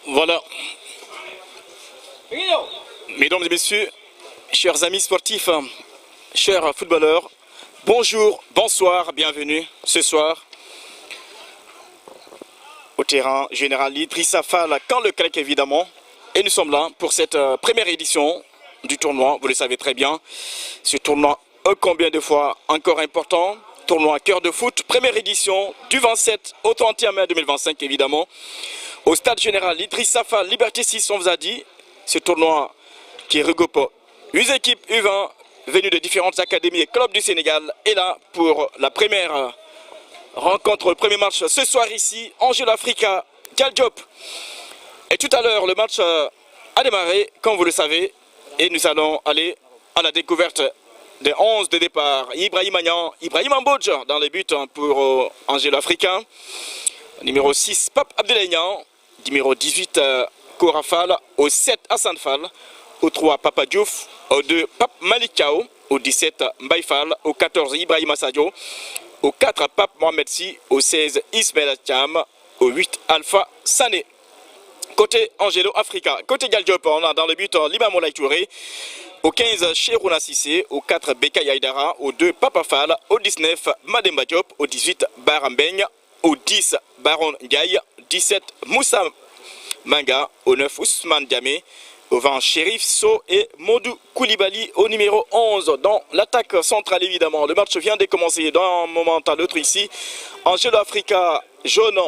Voilà. Mesdames et messieurs, chers amis sportifs, chers footballeurs, bonjour, bonsoir, bienvenue ce soir au terrain général Idrissa Fall, Camp Leclerc évidemment. Et nous sommes là pour cette première édition du tournoi, vous le savez très bien. Ce tournoi, combien de fois encore important, tournoi cœur de foot, première édition du 27 au 31 mai 2025 évidemment. Au stade général Idrissa Fall, Liberté 6, on vous a dit, ce tournoi qui regroupe 8 équipes U20 venues de différentes académies et clubs du Sénégal est là pour la première rencontre, le premier match ce soir ici, Angelo Africa, Dial Diop. Et tout à l'heure, le match a démarré, comme vous le savez, et nous allons aller à la découverte des 11 de départ. Ibrahim Agnan, Ibrahim Mbodj dans les buts pour Angelo Africa. Numéro 6, Pape Abdoulaye Niang. Numéro 18, Kora Fall. Au 7, Hassan Fall. Au 3, Papa Diouf. Au 2, Pape Malik Kao. Au 17, Mbaye Fall. Au 14, Ibrahim Sadio. Au 4, Pape Mohamed Si. Au 16, Ismaël Thiam. Au 8, Alpha Sané. Côté Angelo Africa. Côté Dial Diop, on a dans le but Liba Moulay Touré. Au 15, Cherouna Sissé. Au 4, Bekay Aïdara. Au 2, Papa Fall. Au 19, Mademba Diop. Au 18, Barambeng. Au 10, Baron Ndiaye. 17, Moussa Manga. Au 9, Ousmane Diamé. Au 20, Chérif So et Modou Koulibaly au numéro 11. Dans l'attaque centrale évidemment. Le match vient de commencer d'un moment à l'autre ici. Angelo Africa jaune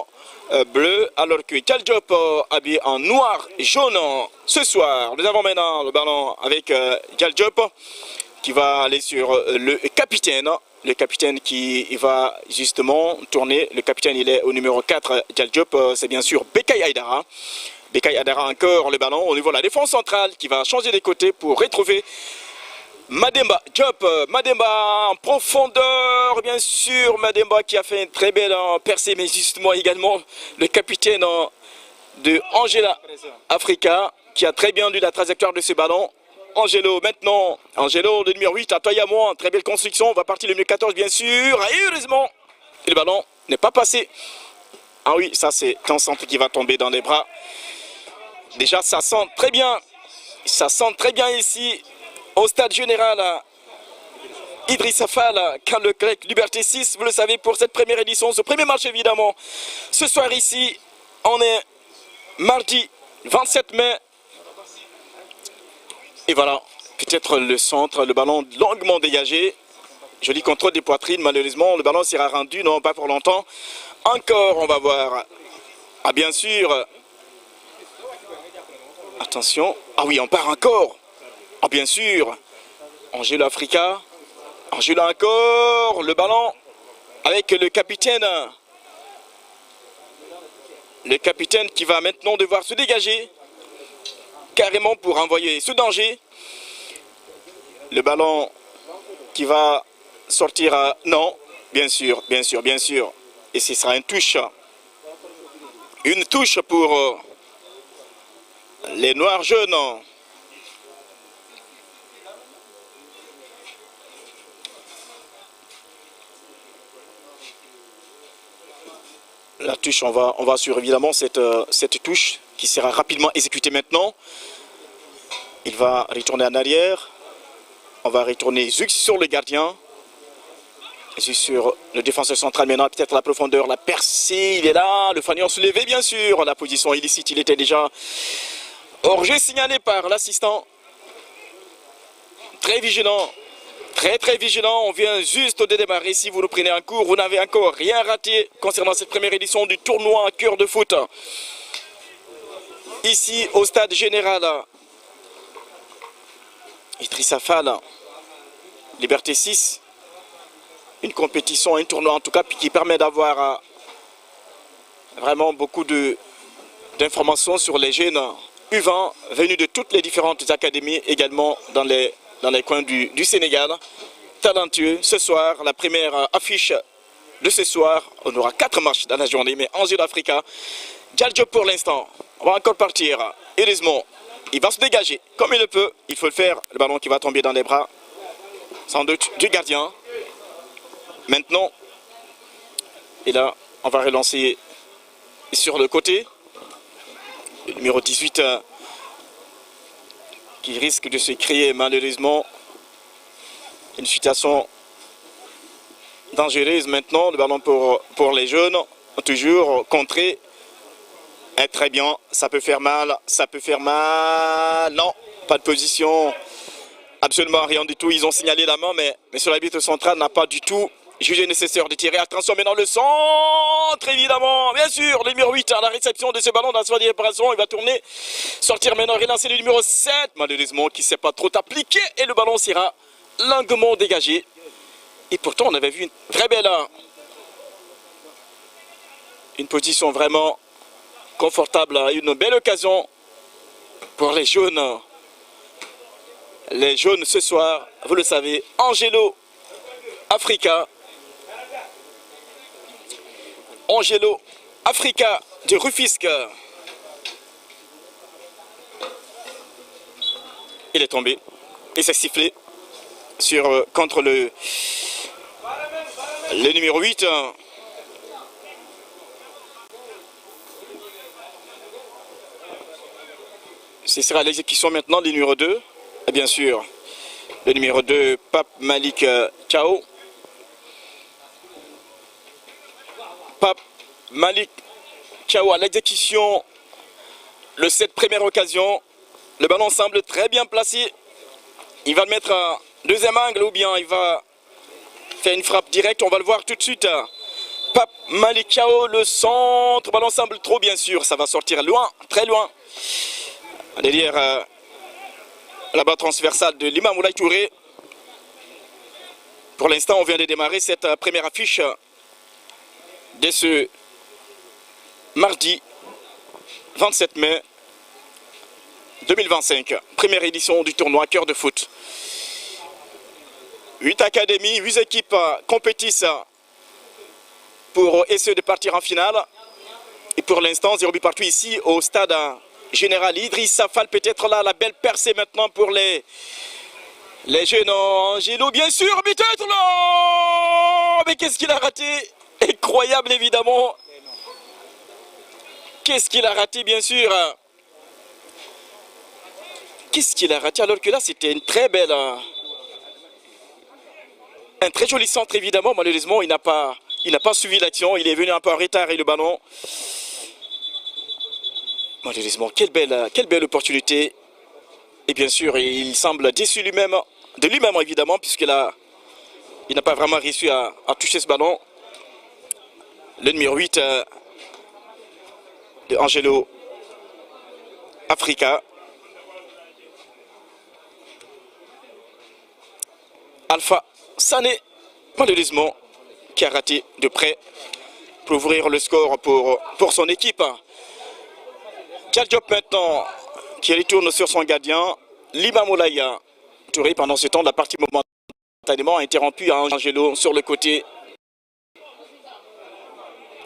bleu alors que Dial Diop habillé en noir jaune ce soir. Nous avons maintenant le ballon avec Dial Diop qui va aller sur le capitaine. Le capitaine qui va justement tourner. Le capitaine il est au numéro 4. Dial Diop, c'est bien sûr Bekay Aïdara. Bekay Aïdara encore le ballon au niveau de la défense centrale qui va changer de côté pour retrouver Mademba Diop. Mademba en profondeur bien sûr. Mademba qui a fait une très belle percée mais justement également le capitaine de Angelo Africa qui a très bien lu la trajectoire de ce ballon. Angelo maintenant, Angelo le numéro 8 à toi et à moi, très belle construction, on va partir le numéro 14 bien sûr, et heureusement le ballon n'est pas passé. Ah oui, ça c'est un centre qui va tomber dans les bras. Déjà ça sent très bien ici au stade général Idrissa Fall, Camp Leclerc, Liberté 6, vous le savez pour cette première édition, ce premier match évidemment. Ce soir ici, on est mardi 27 mai. Et voilà, peut-être le centre, le ballon longuement dégagé. Joli contrôle des poitrines, malheureusement, le ballon sera rendu, non pas pour longtemps. Encore, on va voir. Ah bien sûr. Attention. Ah oui, on part encore. Ah bien sûr. Angelo Africa. Angelo encore. Le ballon avec le capitaine. Le capitaine qui va maintenant devoir se dégager. Carrément pour envoyer ce danger. Le ballon qui va sortir à... Non, bien sûr, bien sûr, bien sûr. Et ce sera une touche. Une touche pour les Noirs jeunes. La touche, on va sur évidemment cette touche qui sera rapidement exécutée maintenant. Il va retourner en arrière. On va retourner juste sur le gardien. Et sur le défenseur central maintenant, peut-être la profondeur, la percée, il est là. Le fanion soulevé bien sûr. La position illicite, il était déjà hors-jeu signalé par l'assistant. Très vigilant. Très vigilant. On vient juste de démarrer. Si vous nous prenez en cours, vous n'avez encore rien raté concernant cette première édition du tournoi cœur de foot. Ici au stade général Idrissa Fall, Liberté 6, une compétition, un tournoi en tout cas qui permet d'avoir vraiment beaucoup d'informations sur les jeunes U20 venus de toutes les différentes académies également dans les coins du Sénégal. Talentueux ce soir, la première affiche de ce soir, on aura 4 matchs dans la journée, mais Angelo Africa, Dial Diop pour l'instant, on va encore partir, heureusement. Il va se dégager comme il le peut. Il faut le faire. Le ballon qui va tomber dans les bras, sans doute, du gardien. Maintenant, et là, on va relancer sur le côté. Le numéro 18 qui risque de se créer malheureusement une situation dangereuse maintenant. Le ballon pour les jeunes, toujours contré. Et très bien, ça peut faire mal, ça peut faire mal. Non, pas de position, absolument rien du tout. Ils ont signalé la main, mais sur l'arbitre central n'a pas du tout jugé nécessaire de tirer. Attention maintenant le centre, évidemment, bien sûr, le numéro 8 à la réception de ce ballon dans la soirée de réparation. Il va tourner, sortir maintenant, relancer le numéro 7, malheureusement qui ne s'est pas trop appliqué et le ballon sera longuement dégagé. Et pourtant on avait vu une très belle, une position vraiment confortable, une belle occasion pour les jaunes. Les jaunes ce soir, vous le savez, Angelo Africa. Angelo Africa de Rufisque. Il est tombé et s'est sifflé contre le numéro 8. Ce sera l'exécution maintenant du numéro 2. Et bien sûr, le numéro 2, Pape Malik Chao. Pape Malik Chao à l'exécution. Le 7, première occasion. Le ballon semble très bien placé. Il va le mettre à deuxième angle ou bien il va faire une frappe directe. On va le voir tout de suite. Pape Malik Chao, le centre. Le ballon semble trop bien sûr. Ça va sortir loin, très loin. Derrière la barre transversale de Lima Moulay Touré. Pour l'instant, on vient de démarrer cette première affiche dès ce mardi 27 mai 2025. Première édition du tournoi Cœur de foot. 8 académies, 8 équipes compétissent pour essayer de partir en finale. Et pour l'instant, 0 but partout ici au stade Général Idrissa Fall, peut-être là la belle percée maintenant pour les jeunes. Angelo, bien sûr, peut-être là. Mais qu'est-ce qu'il a raté? Incroyable évidemment. Qu'est-ce qu'il a raté bien sûr? Qu'est-ce qu'il a raté alors que là c'était une très belle, un très joli centre évidemment. Malheureusement il n'a pas suivi l'action. Il est venu un peu en retard et le ballon. Malheureusement, quelle belle opportunité. Et bien sûr, il semble déçu de lui-même évidemment, puisqu'il n'a pas vraiment réussi à toucher ce ballon. Le numéro 8 de Angelo Africa. Alpha Sané, malheureusement, qui a raté de près pour ouvrir le score pour son équipe. Quel job maintenant qui retourne sur son gardien, Lima Moulay Touré. Pendant ce temps, la partie momentanément interrompue à Angelo sur le côté.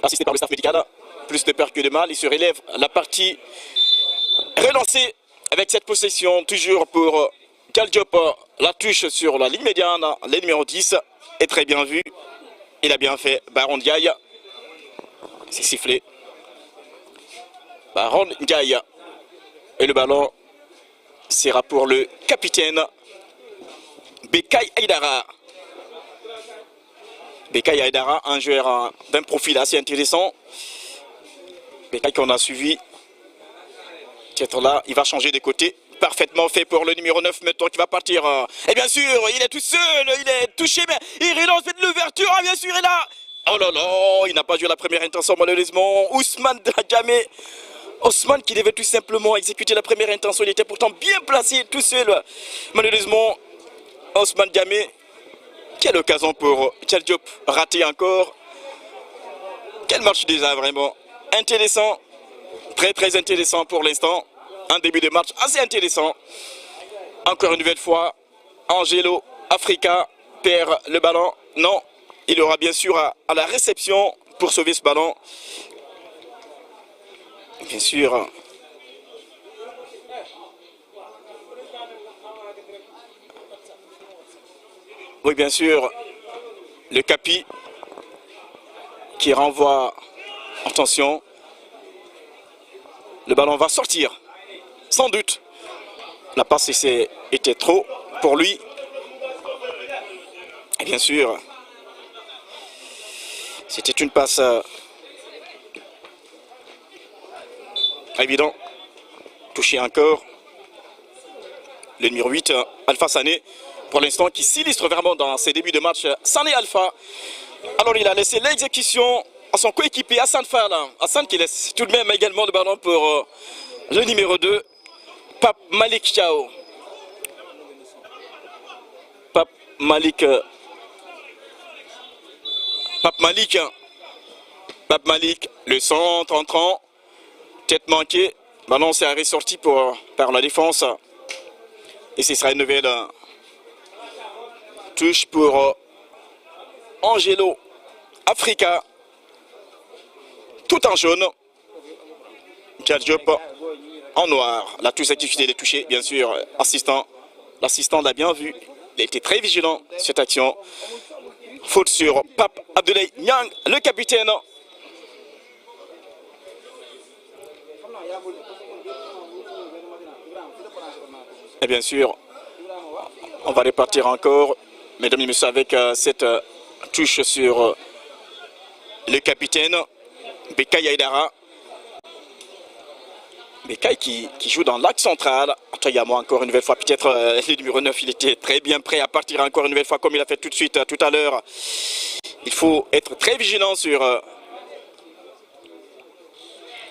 Assisté par le staff médical, plus de peur que de mal, il se relève. La partie relancée avec cette possession, toujours pour Diop. La touche sur la ligne médiane, le numéro 10 est très bien vu. Il a bien fait Baron Ndiaye. C'est sifflé. Baron Ndiaye. Et le ballon sera pour le capitaine Bekay Aïdara. Bekay Aïdara, un joueur d'un profil assez intéressant. Bekay qu'on a suivi. Peut-être là, il va changer de côté. Parfaitement fait pour le numéro 9 maintenant qui va partir. Et bien sûr, il est tout seul, il est touché, mais il relance de l'ouverture. Bien sûr, il est là. Oh là là, il n'a pas joué la première intention malheureusement. Ousmane Djamé. Ousmane qui devait tout simplement exécuter la première intention. Il était pourtant bien placé tout seul. Malheureusement, Ousmane Djamé. Quelle occasion pour Tchel Diop, raté encore. Quel match déjà vraiment intéressant. Très très intéressant pour l'instant. Un début de match assez intéressant. Encore une nouvelle fois, Angelo Africa perd le ballon. Non, il aura bien sûr à la réception pour sauver ce ballon. Bien sûr. Oui, bien sûr. Le Capi qui renvoie. Attention. Le ballon va sortir. Sans doute. La passe était trop pour lui. Et bien sûr, c'était une passe évident. Touché encore. Le numéro 8, Alpha Sané, pour l'instant, qui s'illustre vraiment dans ses débuts de match. Sané Alpha. Alors il a laissé l'exécution à son coéquipier Hassan Fall. Hassan qui laisse tout de même également le ballon pour le numéro 2, Pape Malik Chao. Pape Malik. Pape Malik, le centre entrant. Tête manquée. Ballon s'est ressorti par la défense. Et ce sera une nouvelle touche pour Angelo Africa. Tout en jaune. Diop en noir. La touche a diffusé les toucher, bien sûr. L'assistant l'a bien vu. Il a été très vigilant, cette action. Faute sur Pape Abdoulaye Niang, le capitaine. Et bien sûr, on va repartir encore, mesdames et messieurs, avec cette touche sur le capitaine Bekay Aïdara. Bekay qui joue dans l'axe central. Moi encore une nouvelle fois, peut-être le numéro 9, il était très bien prêt à partir encore une nouvelle fois comme il a fait tout de suite, tout à l'heure. Il faut être très vigilant sur...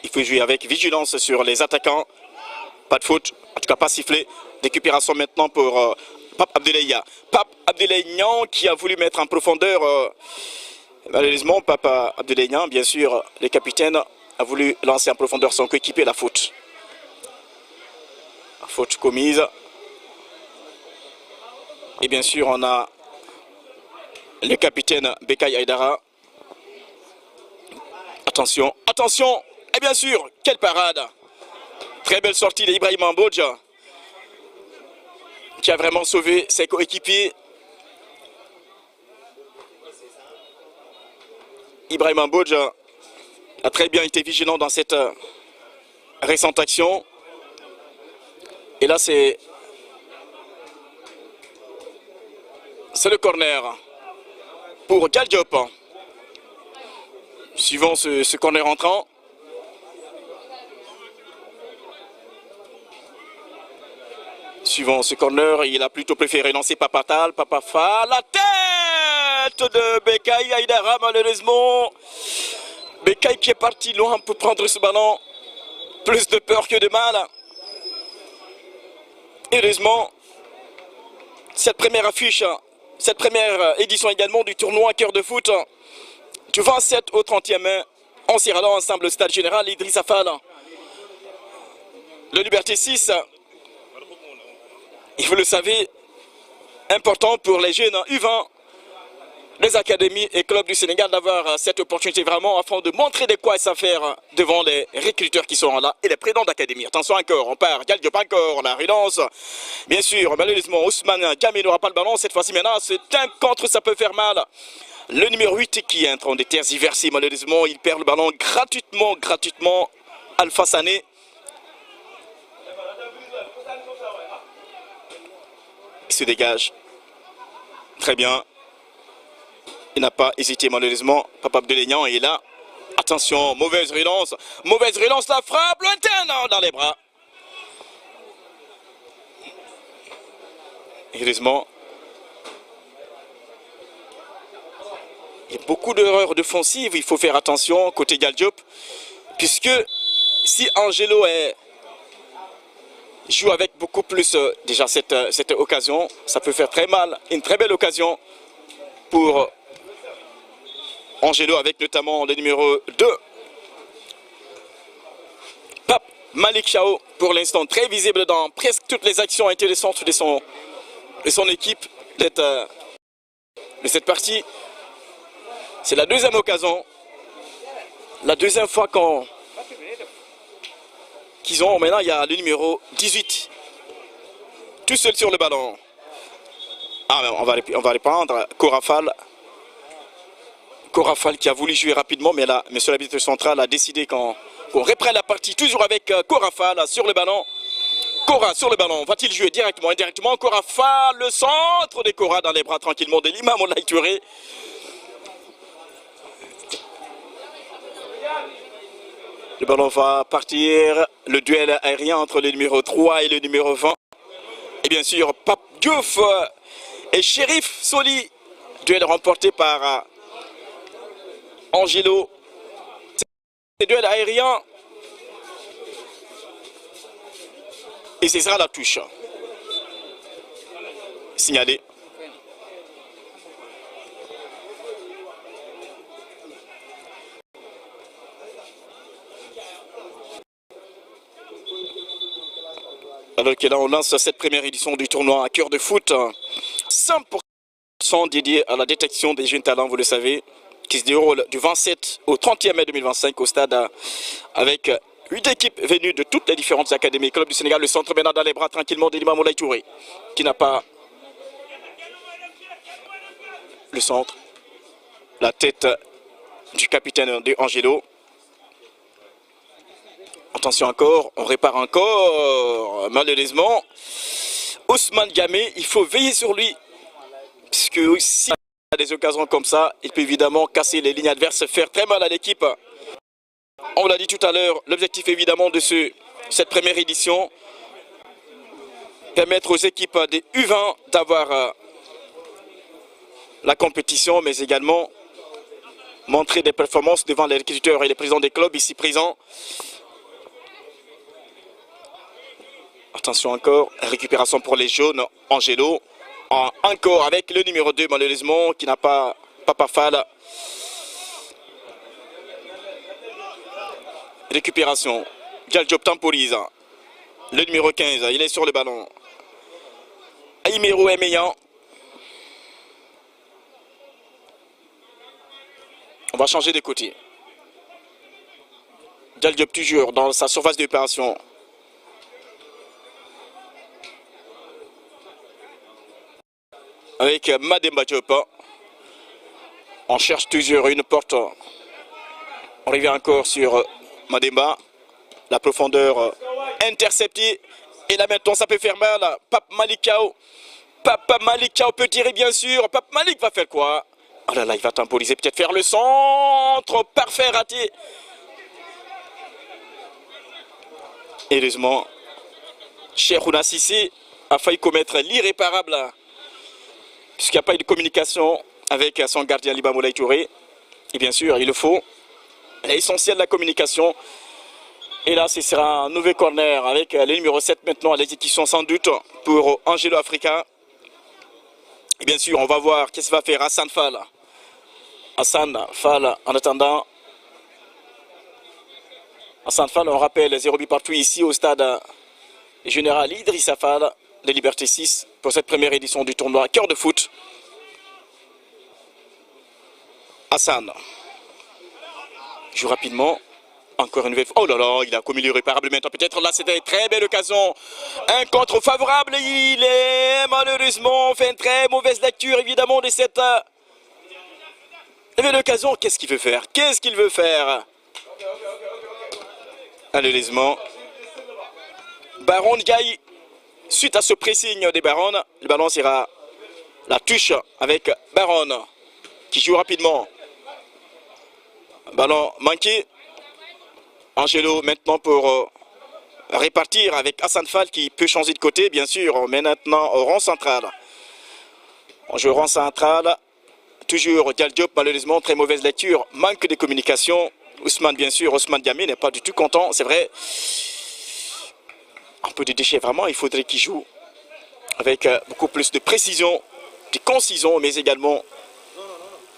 il faut jouer avec vigilance sur les attaquants. Pas de faute, en tout cas pas sifflé. Récupération maintenant pour Pape Abdoulaye. Pape Abdoulaye Niang qui a voulu mettre en profondeur. Malheureusement, Pape Abdoulaye Niang, bien sûr, le capitaine, a voulu lancer en profondeur son coéquipier. La faute. La faute commise. Et bien sûr, on a le capitaine Bekay Aïdara. Attention, attention. Et bien sûr, quelle parade. Très belle sortie d'Ibrahim Mbodja, qui a vraiment sauvé ses coéquipiers. Ibrahim Mbodja a très bien été vigilant dans cette récente action. Et là, c'est le corner pour Diop. Suivant ce corner entrant. Suivant ce corner, il a plutôt préféré lancer Papatal. La tête de Bekay Aïdara, malheureusement. Bekay qui est parti loin pour prendre ce ballon. Plus de peur que de mal. Heureusement, cette première affiche, cette première édition également du tournoi Cœur de foot, du 27 au 30e mai, on s'ira là ensemble au stade général Idrissa Fall. Le Liberté 6. Et vous le savez, important pour les jeunes U20, les académies et clubs du Sénégal d'avoir cette opportunité vraiment afin de montrer de quoi ils savent faire devant les recruteurs qui sont là et les présidents d'académie. Attention encore, on part, Diop encore, la relance. Bien sûr, malheureusement, Ousmane Diamé n'aura pas le ballon. Cette fois-ci maintenant, c'est un contre, ça peut faire mal. Le numéro 8 qui est en train de tergiverser, malheureusement, il perd le ballon gratuitement. Alpha Sané. Il se dégage. Très bien. Il n'a pas hésité malheureusement. Pape Abdoulaye Niang est là. Attention, mauvaise relance. La frappe lointaine dans les bras. Heureusement. Il y a beaucoup d'erreurs défensives. Il faut faire attention côté Diop. Puisque si Angelo joue avec beaucoup plus déjà cette occasion, ça peut faire très mal. Une très belle occasion pour Angelo avec notamment le numéro 2. Pape Malik Chao pour l'instant très visible dans presque toutes les actions intéressantes de son équipe de cette partie. C'est la deuxième occasion. La deuxième fois qu'ils ont. Maintenant, il y a le numéro 18. Tout seul sur le ballon. Ah, on va reprendre. Korafal qui a voulu jouer rapidement, mais là, monsieur l'arbitre central a décidé qu'en qu'on reprenne la partie toujours avec Cora Fall sur le ballon. Cora sur le ballon, va-t-il jouer directement, indirectement? Cora Fall, le centre de Cora dans les bras tranquillement de l'imam Olaï Touré. Le ballon va partir, le duel aérien entre le numéro 3 et le numéro 20. Et bien sûr, Pape Diouf et Chérif Soli. Duel remporté par Angelo. C'est duel aérien. Et ce sera la touche. Signalé. Alors que là, on lance cette première édition du tournoi à cœur de foot. 100% dédié à la détection des jeunes talents, vous le savez, qui se déroule du 27 au 30e mai 2025 au stade avec 8 équipes venues de toutes les différentes académies. Club du Sénégal, le centre maintenant dans les bras tranquillement d'Elima Moulay Touré, qui n'a pas le centre. La tête du capitaine de Angelo. Attention encore, on répare encore, malheureusement. Ousmane Gamé, il faut veiller sur lui. Parce que s'il a des occasions comme ça, il peut évidemment casser les lignes adverses, faire très mal à l'équipe. On l'a dit tout à l'heure, l'objectif évidemment de cette première édition, permettre aux équipes des U20 d'avoir la compétition, mais également montrer des performances devant les recruteurs et les présidents des clubs ici présents. Attention encore, récupération pour les jaunes, Angelo. Encore avec le numéro 2, malheureusement, qui n'a pas Papa Fall. Récupération. Dialdiop temporise. Le numéro 15, il est sur le ballon. Aïmero Emeyan. On va changer de côté. Dialdiop toujours dans sa surface d'opération. Avec Mademba Diop. On cherche toujours une porte. On revient encore sur Mademba. La profondeur interceptée. Et là maintenant ça peut faire mal. Pape Malikao. Pape Malikao peut tirer bien sûr. Pape Malik va faire quoi? Oh là là, il va temporiser, peut-être faire le centre. Parfait, raté. Heureusement, Cheikhouna Sissé a failli commettre l'irréparable. Puisqu'il n'y a pas eu de communication avec son gardien Liba Moulay Touré. Et bien sûr, il le faut. L'essentiel de la communication. Et là, ce sera un nouveau corner avec le numéro 7 maintenant à l'exécution sans doute pour Angelo Africa. Et bien sûr, on va voir qu'est-ce que va faire Hassan Fall. Hassan Fall, en attendant. Hassan Fall, on rappelle 0 but partout ici au stade général Idrissa Fall de Liberté 6 pour cette première édition du tournoi cœur de foot. Hassan joue rapidement. Encore une nouvelle fois. Oh là là, il a commis l'irréparable maintenant. Peut-être là, c'était une très belle occasion. Un contre favorable. Il est malheureusement fait une très mauvaise lecture évidemment de cette belle occasion. Qu'est-ce qu'il veut faire? Qu'est-ce qu'il veut faire? Malheureusement. Baron Gaï, suite à ce pressing des Barons, le ballon sera la touche avec Baron qui joue rapidement. Ballon manqué. Angelo maintenant pour répartir avec Hassan Fall qui peut changer de côté bien sûr, mais maintenant au rang central. On joue au rang central, toujours Dialdiop malheureusement, très mauvaise lecture, manque de communication. Ousmane bien sûr, Ousmane Diamé n'est pas du tout content, c'est vrai. Un peu de déchet vraiment, il faudrait qu'il joue avec beaucoup plus de précision, de concision, mais également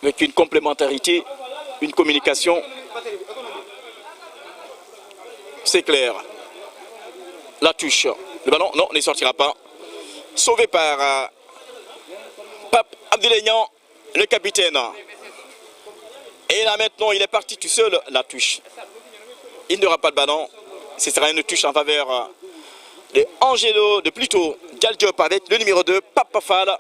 avec une complémentarité, une communication. C'est clair. La touche. Le ballon, non, ne sortira pas. Sauvé par Pape Abdelignan, le capitaine. Et là maintenant, il est parti tout seul. La touche. Il n'aura pas de ballon. Ce sera une touche en faveur de Angelo, de plutôt Dialdiop avec le numéro 2, Papa Fall,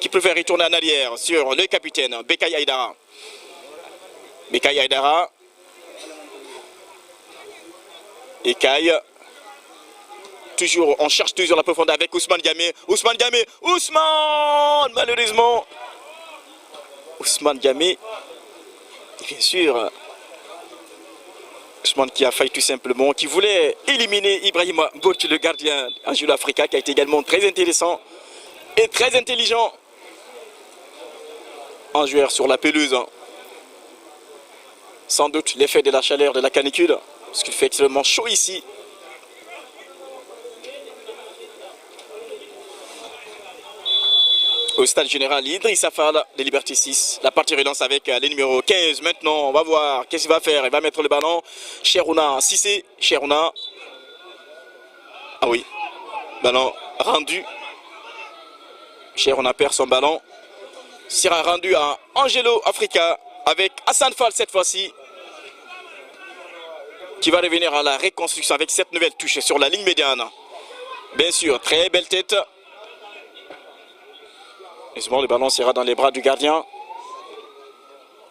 qui peut faire retourner en arrière sur le capitaine, Bekay Aïdara. Bekay Aïdara. Et Kai. Toujours, on cherche toujours la profondeur avec Ousmane Diamé. Ousmane Diamé. Ousmane, malheureusement. Ousmane Diamé. Et bien sûr, Ousmane qui a failli tout simplement, qui voulait éliminer Ibrahima Bouch, le gardien Angelo Africa, qui a été également très intéressant et très intelligent. Un joueur sur la pelouse. Sans doute l'effet de la chaleur de la canicule, parce qu'il fait extrêmement chaud ici. Au stade général Idrissa Fall de Liberté 6. La partie relance avec les numéros 15. Maintenant, on va voir qu'est-ce qu'il va faire. Il va mettre le ballon. Cherouna Cissé. Cherouna. Ah oui. Ballon rendu. Cherouna perd son ballon. Sera rendu à Angelo Africa avec Hassan Fall cette fois-ci. Qui va revenir à la reconstruction avec cette nouvelle touche sur la ligne médiane. Bien sûr, très belle tête. Le ballon sera dans les bras du gardien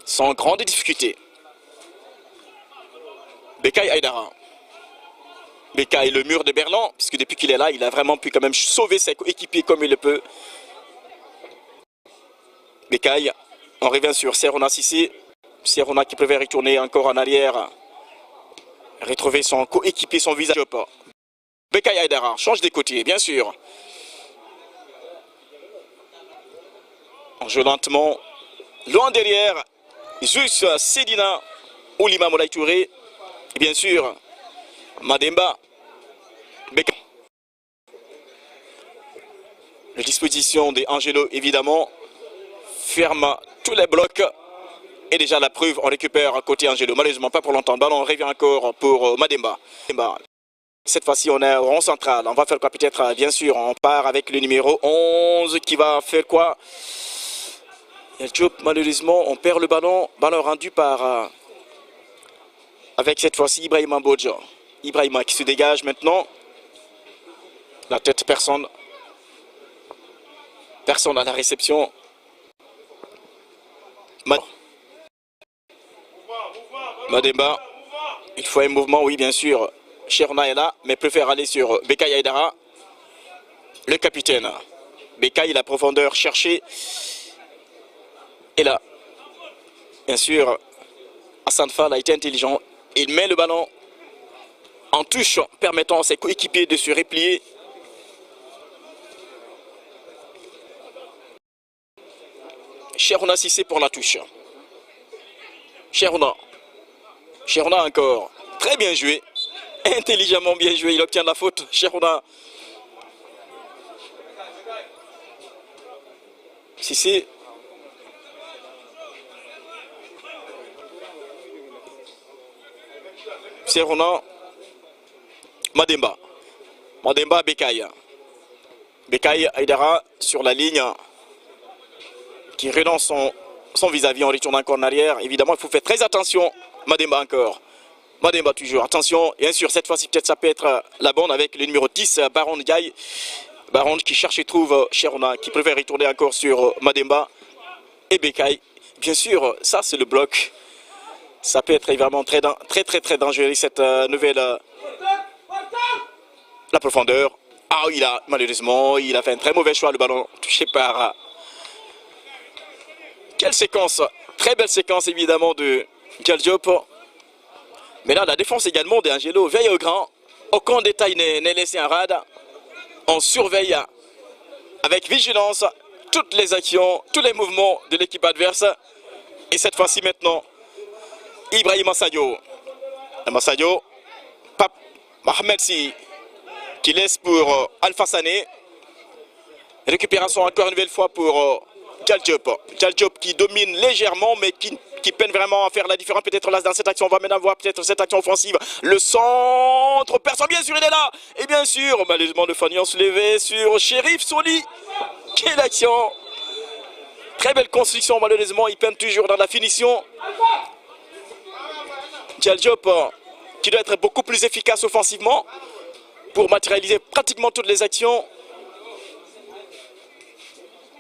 sans grande difficulté. Bekay Aïdara. Bekay, le mur de Berlin, puisque depuis qu'il est là, il a vraiment pu quand même sauver ses coéquipiers comme il le peut. Bekay, on revient sur Serona Cissé. Serona qui préfère retourner encore en arrière. Retrouver son coéquipier, son visage. Bekay Aïdara change des côtés, bien sûr. On joue lentement, loin derrière, juste Sedina Oulima Moulay Touré, et bien sûr, Mademba, Bekay. La disposition d'Angelo, évidemment, ferme tous les blocs. Et déjà la preuve, on récupère à côté Angelo. Malheureusement, pas pour longtemps. Le ballon revient encore pour Mademba. Cette fois-ci, on est au rond central. On va faire quoi peut-être? Bien sûr, on part avec le numéro 11 qui va faire quoi? Malheureusement, on perd le ballon. Ballon rendu par... avec cette fois-ci Ibrahima Bodja. Ibrahima qui se dégage maintenant. La tête, personne. Personne à la réception. Mademba. Il faut un mouvement, oui, bien sûr. Cherouna est là, mais préfère aller sur Bekay Aïdara. Le capitaine. Bekay, la profondeur cherchée. Et là, bien sûr, Hassan Fall a été intelligent. Il met le ballon en touche, permettant à ses coéquipiers de se replier. Cherouna Cissé pour la touche. Cherouna. Cherouna encore. Très bien joué. Intelligemment bien joué. Il obtient la faute. Cherouna. Cissé. Cherouna. Mademba. Mademba Bekay. Bekay Aïdara sur la ligne. Qui relance son vis-à-vis en retournant encore en arrière. Évidemment, il faut faire très attention. Mademba encore. Mademba toujours. Attention. Et bien sûr, cette fois-ci, peut-être ça peut être la bonne avec le numéro 10, Baron Gaï. Baron qui cherche et trouve Cherouna, qui préfère retourner encore sur Mademba et Bekay. Bien sûr, ça c'est le bloc. Ça peut être vraiment très dangereux, cette nouvelle... la profondeur. Ah, malheureusement, il a fait un très mauvais choix, le ballon touché par... Quelle séquence, très belle séquence évidemment de Djaldiop. Mais là, la défense également d'Angelo veille au grand. Aucun détail n'est laissé en rade. On surveille avec vigilance toutes les actions, tous les mouvements de l'équipe adverse. Et cette fois-ci maintenant, Ibrahima Sadio. Massadio, Pape Mohamed Si, qui laisse pour Alpha Sané. Récupération encore une nouvelle fois pour Djaldiop. Djaldiop qui domine légèrement, mais qui peine vraiment à faire la différence. Peut-être là dans cette action, on va maintenant voir peut-être cette action offensive. Le centre, personne, bien sûr, il est là. Et bien sûr, malheureusement, le fanion se levait sur Chérif Soli. Quelle action! Très belle construction, malheureusement, il peine toujours dans la finition. Djaldiop, qui doit être beaucoup plus efficace offensivement pour matérialiser pratiquement toutes les actions.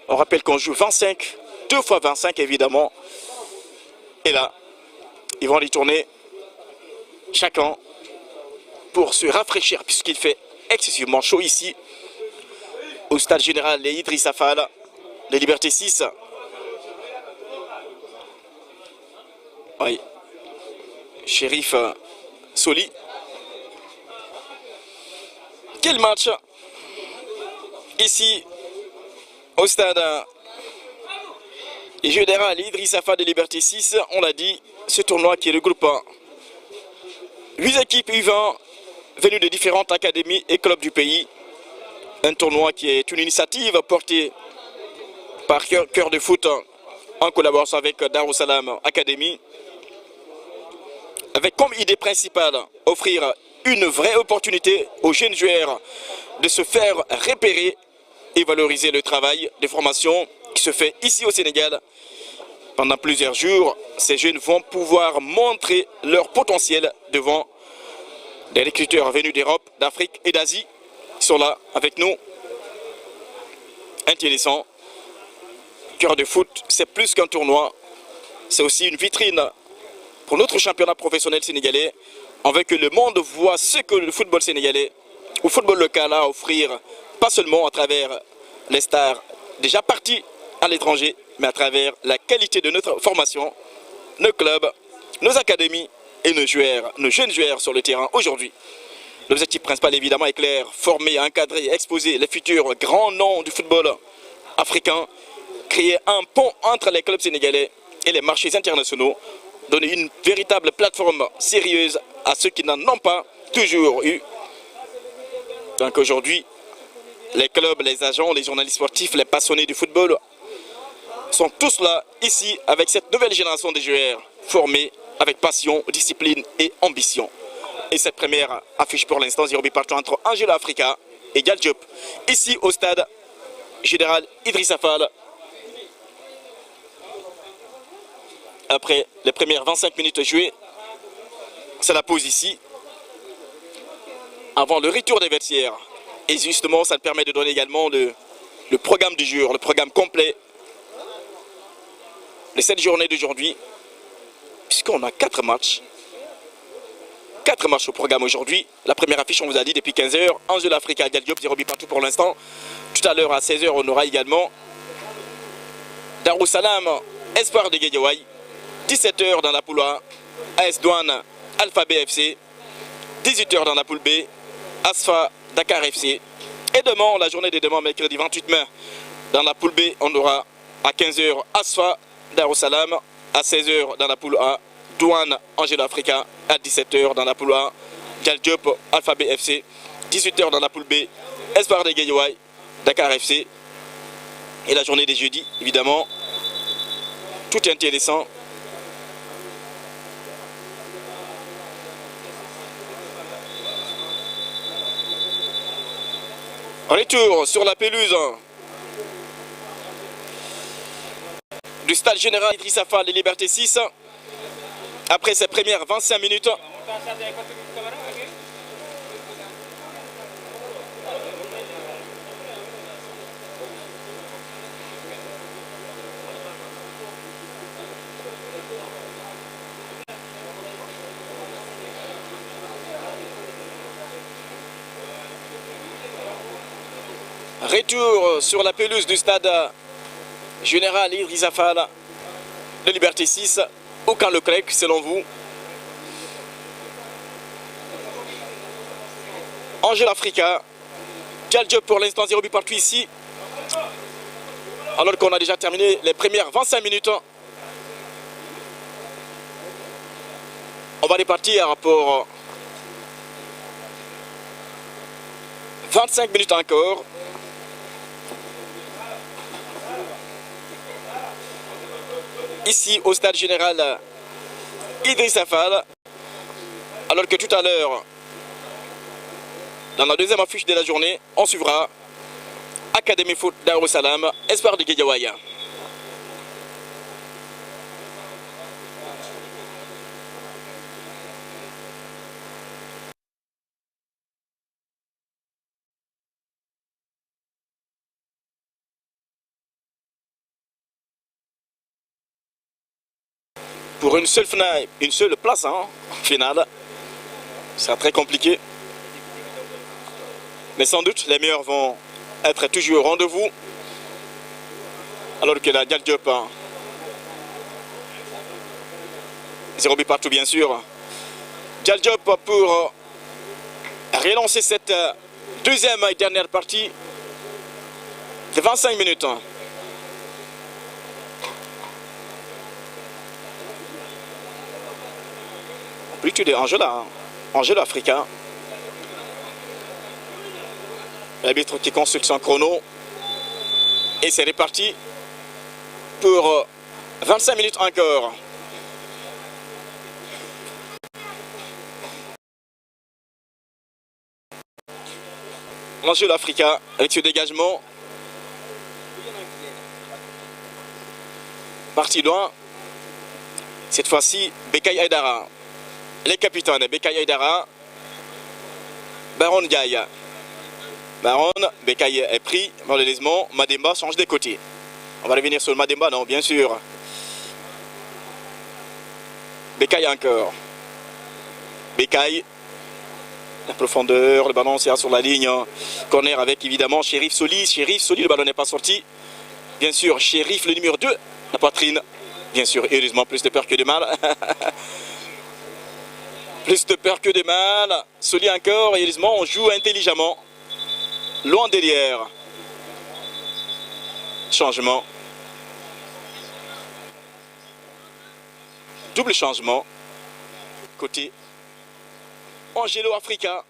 On rappelle qu'on joue 25, 2 fois 25 évidemment. Et là, ils vont y tourner chacun. pour se rafraîchir puisqu'il fait excessivement chaud ici au stade général Idrissa Fall, les Libertés 6. Oui. Shérif Soli. Quel match ici au stade général Idrissa Fall, des Libertés 6. On l'a dit, ce tournoi qui regroupe 8 équipes U20 venues de différentes académies et clubs du pays. Un tournoi qui est une initiative portée par Cœur de Foot en collaboration avec Darussalam Academy, avec comme idée principale offrir une vraie opportunité aux jeunes joueurs de se faire repérer et valoriser le travail de formation qui se fait ici au Sénégal. Pendant plusieurs jours, ces jeunes vont pouvoir montrer leur potentiel devant des recruteurs venus d'Europe, d'Afrique et d'Asie qui sont là avec nous. Intéressant. Cœur de Foot, c'est plus qu'un tournoi, c'est aussi une vitrine pour notre championnat professionnel sénégalais. On veut que le monde voit ce que le football sénégalais ou football local a à offrir, pas seulement à travers les stars déjà partis à l'étranger, mais à travers la qualité de notre formation, nos clubs, nos académies et nos joueurs, nos jeunes joueurs sur le terrain aujourd'hui. L'objectif principal évidemment est clair, former, encadrer, exposer les futurs grands noms du football africain, créer un pont entre les clubs sénégalais et les marchés internationaux, donner une véritable plateforme sérieuse à ceux qui n'en ont pas toujours eu. Donc aujourd'hui, les clubs, les agents, les journalistes sportifs, les passionnés du football sont tous là, ici, avec cette nouvelle génération de joueurs formés avec passion, discipline et ambition. Et cette première affiche pour l'instant, 0 but partout entre Angelo Africa et Gal Diop, ici au stade général Idrissa Fall. Après les premières 25 minutes jouées, c'est la pause ici, avant le retour des vestiaires. Et justement, ça permet de donner également le programme du jour, le programme complet de cette journée d'aujourd'hui, puisqu'on a 4 matchs. 4 matchs au programme aujourd'hui. La première affiche, on vous a dit depuis 15 h, Angelo Africa, Gal Diop, 0 but partout pour l'instant. Tout à l'heure, à 16 h, on aura également Darussalam, Espoir de Guédiawaye. 17 h dans la poule A, AS Douane, Alpha BFC. 18 h dans la poule B, Asfa, Dakar FC. Et demain, la journée de demain, mercredi 28 mai, dans la poule B, on aura à 15 h Asfa, Darussalam. À 16 h dans la poule A, Douane, Angelo Africa. À 17 h dans la poule A, Gal Diop, Alpha BFC. 18 h dans la poule B, Espoir de Guédiawaye, Dakar FC. Et la journée des jeudis, évidemment, tout est intéressant. Retour sur la pelouse du stade général Idrissa Fall, les Libertés 6. Après ces premières 25 minutes. Retour sur la pelouse du stade général Idrissa Fall de Liberté 6. Aucun Leclerc selon vous? Angelo Africa, Gal Diop pour l'instant 0 but partout ici. Alors qu'on a déjà terminé les premières 25 minutes. On va repartir pour 25 minutes encore. Ici au stade général Idrissa Fall, alors que tout à l'heure, dans la deuxième affiche de la journée, on suivra Académie Foot Darussalam, Espoir de Guédiawaye. Pour une seule place finale, ce sera très compliqué. Mais sans doute, les meilleurs vont être toujours au rendez-vous. Alors que la Dial Diop, 0 but partout bien sûr. Dial Diop pour relancer cette deuxième et dernière partie de 25 minutes. Plutôt de Angela, Angelo Africa. L'arbitre qui consulte son chrono. Et c'est reparti pour 25 minutes encore. Angelo Africa avec ce dégagement. Parti loin. Cette fois-ci, Bekay Aïdara. Les capitaines, Bekay Aïdara. Baron Gaïa. Baron, Bekay est pris, malheureusement, Mademba change de côté. On va revenir sur Mademba, non, bien sûr. Bekay encore. Bekay, la profondeur, le ballon c'est sur la ligne. Corner avec évidemment Chérif Soli. Chérif Soli, le ballon n'est pas sorti. Bien sûr, Chérif, le numéro 2, la poitrine. Bien sûr, heureusement, plus de peur que de mal. Plus de peur que de mal. Soli encore, heureusement, on joue intelligemment. Loin derrière. Changement. Double changement. Côté Angelo Africa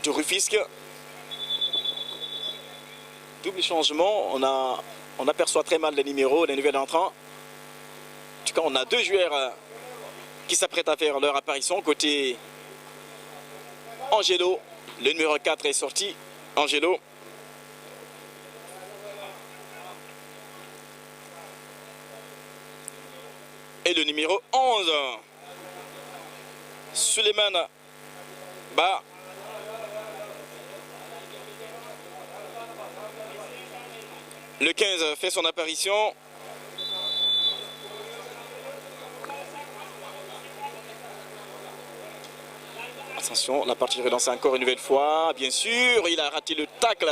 de Rufisque. Double changement. On aperçoit très mal les numéros, les nouvelles entrants. En tout cas, on a deux joueurs qui s'apprêtent à faire leur apparition. Côté Angelo, le numéro 4 est sorti. Angelo. Et le numéro 11. Suleiman Ba. Le 15 fait son apparition. Attention, la partie relancée encore une nouvelle fois. Bien sûr, il a raté le tacle.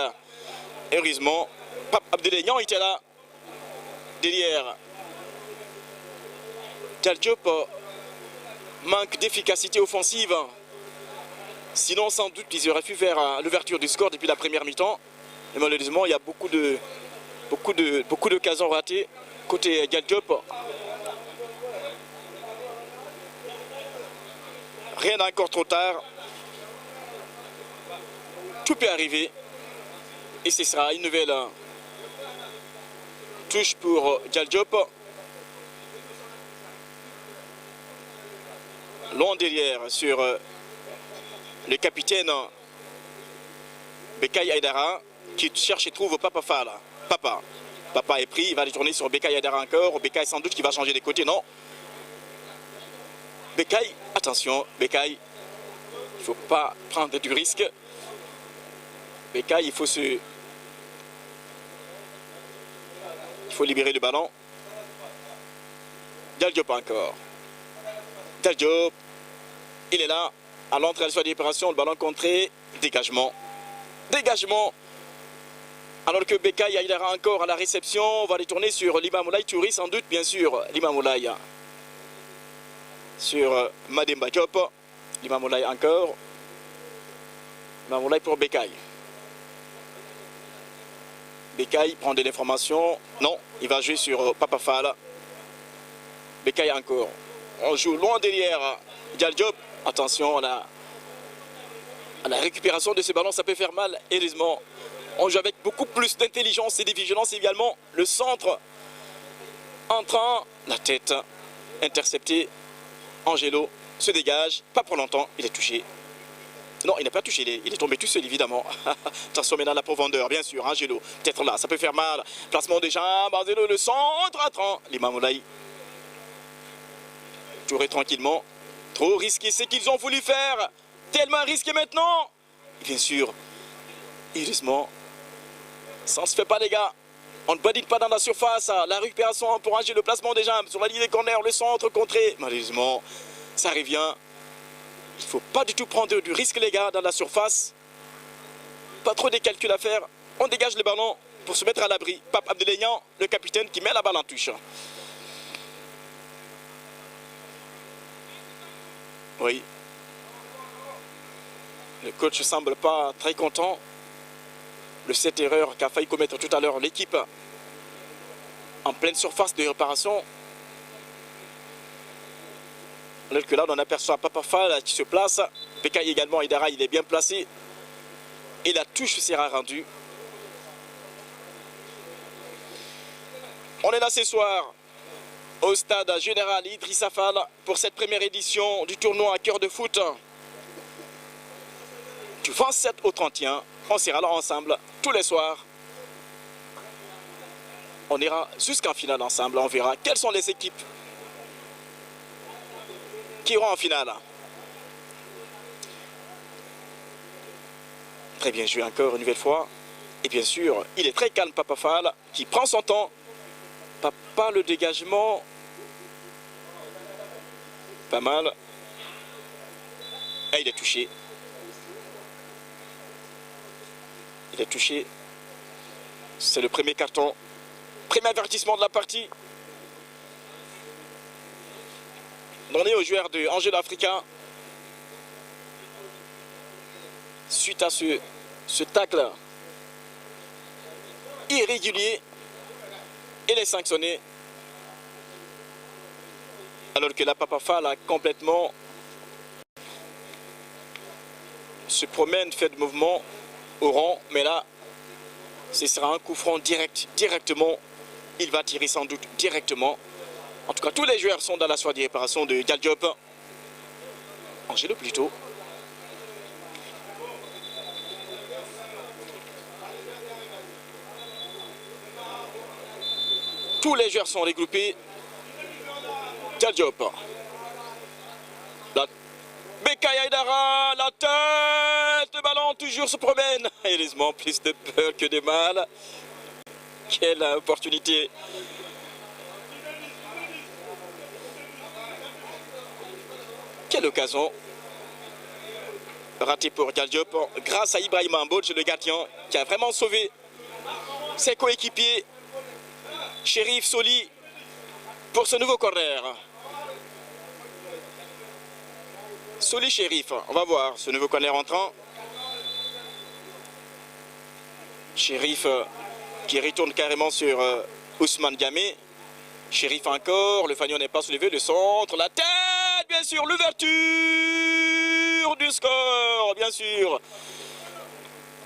Heureusement, Pape Abdelignan était là. Derrière. Dial Diop manque d'efficacité offensive. Sinon, sans doute, ils auraient pu faire l'ouverture du score depuis la première mi-temps. Et malheureusement, il y a beaucoup d'occasions ratées côté Dial Diop. Rien n'est encore trop tard. Tout peut arriver. Et ce sera une nouvelle touche pour Dial Diop. Long derrière sur le capitaine Bekay Aïdara qui cherche et trouve Papa Fall. Papa est pris, il va retourner sur Bekay Aïdara encore. Bekay sans doute qui va changer de côté, non. Bekay, attention, Bekay, il ne faut pas prendre du risque. Bekay, il faut libérer le ballon. Dial Diop encore. Dial Diop, il est là, à l'entrée de la opération, le ballon contré, dégagement. Dégagement. Alors que Bekay Aïdara encore à la réception, on va retourner sur Limamoulaye Touré, sans doute, bien sûr, Limamoulaye. Sur Mademba Diop, Limamoulaye encore. Limamoulaye pour Bekay. Bekay prend de l'information. Non, il va jouer sur Papa Fall. Bekay encore. On joue loin derrière Dial Diop. Attention à la récupération de ce ballon, ça peut faire mal. Heureusement, on joue avec beaucoup plus d'intelligence et de vigilance également. Le centre entrant, la tête interceptée. Angelo se dégage, pas pour longtemps, il est touché. Non, il n'est pas touché, il est tombé tout seul évidemment. Attention maintenant à la profondeur, bien sûr, Angelo, peut-être là, ça peut faire mal. Placement des jambes, Angelo, le centre, entrant. Limamoulaye. Touré tranquillement. Trop risqué, c'est qu'ils ont voulu faire. Tellement risqué maintenant. Bien sûr, heureusement, ça ne se fait pas les gars. On ne badine pas dans la surface. La récupération pour Angelo, le placement des jambes sur la ligne des corners, le centre contré. Malheureusement, ça revient. Il ne faut pas du tout prendre du risque les gars dans la surface. Pas trop de calculs à faire. On dégage le ballon pour se mettre à l'abri. Pape Abdelignan, le capitaine, qui met la balle en touche. Oui. Le coach ne semble pas très content de cette erreur qu'a failli commettre tout à l'heure l'équipe en pleine surface de réparation. Alors que là, on aperçoit Papa Fall qui se place. Becaye également, Aïdara, il est bien placé. Et la touche sera rendue. On est là ce soir au stade général Idrissa Fall pour cette première édition du tournoi à cœur de foot. Du 27 au 31, on sera là ensemble tous les soirs. On ira jusqu'en finale ensemble, on verra quelles sont les équipes qui iront en finale. Très bien joué encore une nouvelle fois. Et bien sûr, il est très calme Papa Fall qui prend son temps. Pas le dégagement. Pas mal. Et il est touché. Il est touché. C'est le premier carton. Premier avertissement de la partie. Donné aux joueurs de Angelo Africa. Suite à ce tacle irrégulier, il est sanctionné. Alors que la Papa Fall a complètement se promène, fait de mouvement au rang, mais là, ce sera un coup franc directement. Il va tirer sans doute directement. En tout cas, tous les joueurs sont dans la soirée de réparation de Dial Diop. Angelo plutôt. Tous les joueurs sont regroupés. Dial Diop. Becaye Aïdara, la tête, le ballon toujours se promène. Heureusement, plus de peur que de mal. Quelle opportunité. Quelle occasion. Raté pour Dial Diop grâce à Ibrahima Mbodj, le gardien, qui a vraiment sauvé ses coéquipiers. Chérif Soli pour ce nouveau corner. Soli Chérif, on va voir ce nouveau corner entrant. Chérif qui retourne carrément sur Ousmane Gamé. Chérif encore, le fanion n'est pas soulevé, le centre, la tête, bien sûr, l'ouverture du score, bien sûr.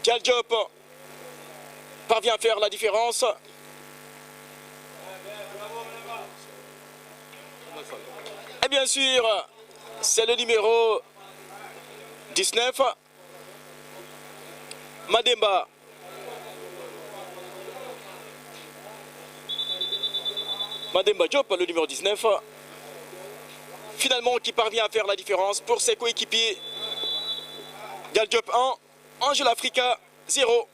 Dial Diop parvient à faire la différence. Et bien sûr, c'est le numéro 19, Mademba. Mademba Diop, le numéro 19, finalement qui parvient à faire la différence pour ses coéquipiers. Dial Diop 1, Angelo Africa 0.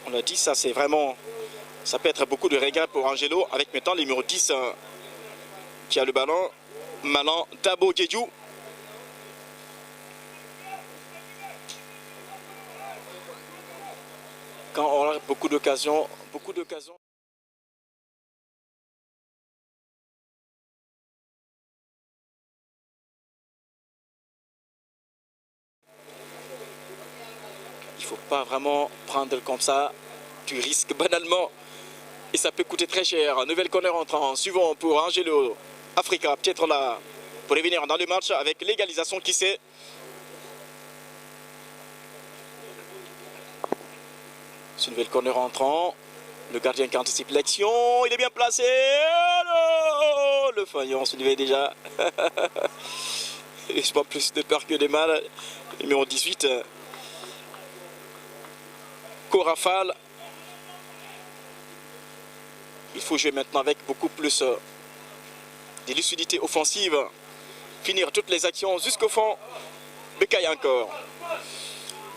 On l'a dit, ça c'est vraiment... Ça peut être beaucoup de regards pour Angelo, avec maintenant le numéro 10 qui a le ballon, Malan Dabo Djedjou. Quand on a beaucoup d'occasions, il ne faut pas vraiment prendre comme ça, tu risques banalement. Et ça peut coûter très cher. Nouvelle corner entrant, suivant pour Angelo Africa, peut-être là pour revenir dans le match avec l'égalisation qui sait. Ce nouvel corner entrant, le gardien qui anticipe l'action, il est bien placé. Oh, le faillon se levait déjà. Et je vois plus de peur que de mal. Numéro 18, Korafal. Il faut jouer maintenant avec beaucoup plus de lucidité offensive. Finir toutes les actions jusqu'au fond. Becaye encore.